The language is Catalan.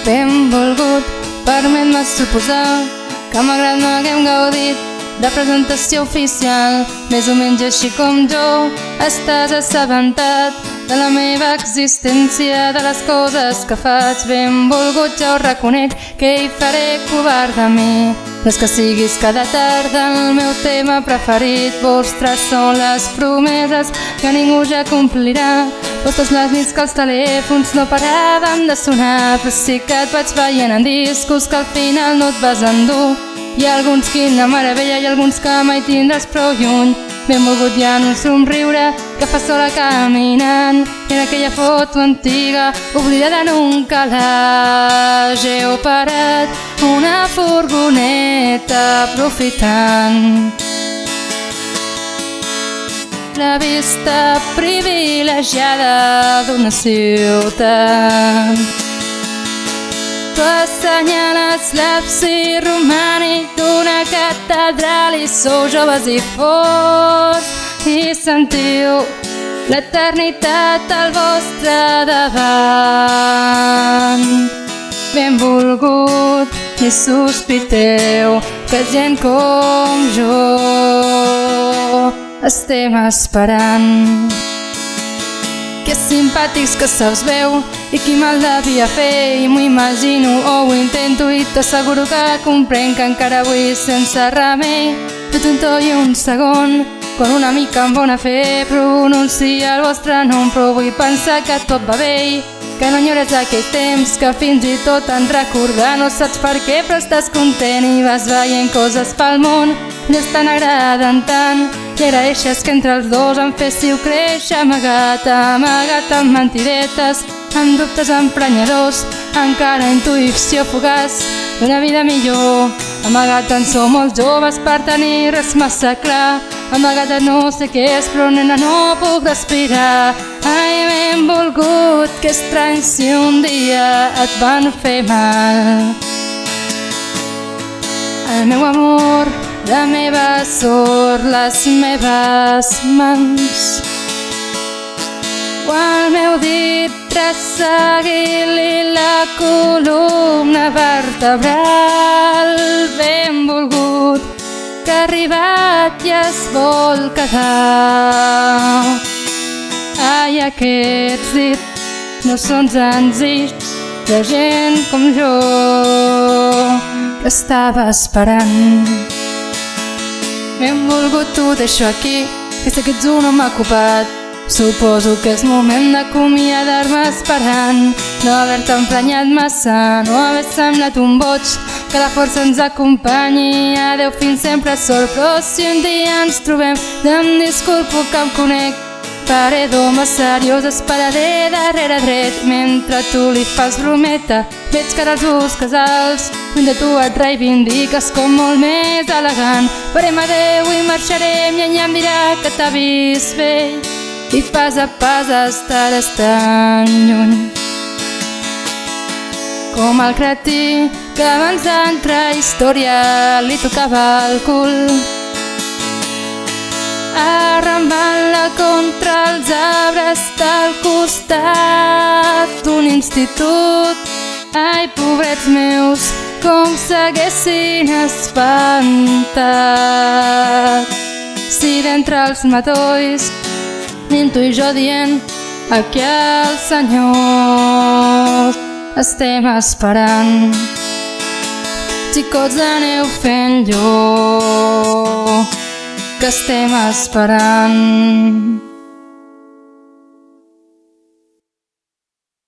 Benvolgut, permet-me suposar que malgrat no haguem gaudit de presentació oficial, més o menys així com jo, estàs assabentat de la meva existència, de les coses que faig. Benvolgut, ja ho reconec, que hi faré covard de mi. No és que siguis cada tarda el meu tema preferit, vostres són les promeses que ningú ja complirà. Vostres les nits que els telèfons no paraven de sonar, però sí que et vaig veient en discos que al final no et vas endur. Hi ha alguns quina meravella i alguns que mai tindràs prou lluny. Benvolgut, hi ha un somriure que fa sola caminant, i en aquella foto antiga oblidada en un calaix he operat una furgoneta aprofitant la vista privilegiada d'una ciutat. Tu assenyales l'absis romànic d'una catedral i sou joves i forts i sentiu l'eternitat al vostre davant. Benvolgut, ni sospiteu que gent com jo estem esperant. Que simpàtics que se'ls veu i qui me'l devia fer, i m'ho imagino o ho intento i t'asseguro que comprenc que encara avui sense remei tot un to i un segon quan una mica amb bona fe pronuncia el vostre nom, però vull pensar que tot va bé i que no enyores aquell temps que fins i tot en recordar no saps per què, però estàs content i vas veient coses pel món i estan agradant tant. I agraeixes que entre els dos em féssiu créixer amagat amb mentidetes, amb dubtes emprenyadors, encara intuïció fugaç d'una vida millor. Amagat en som molt joves per tenir res massa clar, amagat en no sé què és però nena no puc respirar. Ai, benvolgut, que estrany si un dia et van fer mal. El meu amor, la meva sort, les meves mans, o el meu dit resseguir-li la columna vertebral. Benvolgut, que ha arribat i es vol quedar. Ai, aquests dits no són senzills de gent com jo que estava esperant. Benvolgut, t'ho deixo aquí, que sé que ets un home ocupat. Suposo que és moment d'acomiadar-me esperant no haver-te emprenyat massa, no haver semblat un boig, que la força ens acompanyi. Adeu, fins sempre sol, però si un dia ens trobem em disculpo que em conec. Faré d'home seriós, esperaré darrere dret mentre tu li fas brometa. Veig que ara els busques alts, lluny de tu et reivindiques com molt més elegant. Farem adeu i marxarem i ella em dirà que t'ha vist bé i pas a pas estaràs tan lluny com el cretí que abans d'entrar a història li tocava el cul, arrambant-la contra els arbres del costat d'un institut. Ai, pobrets meus, com s'haguessin espantat si d'entre els matolls nin tu i jo dient aquí el Senyor estem esperant. Xicots, aneu fent allò que estem esperant.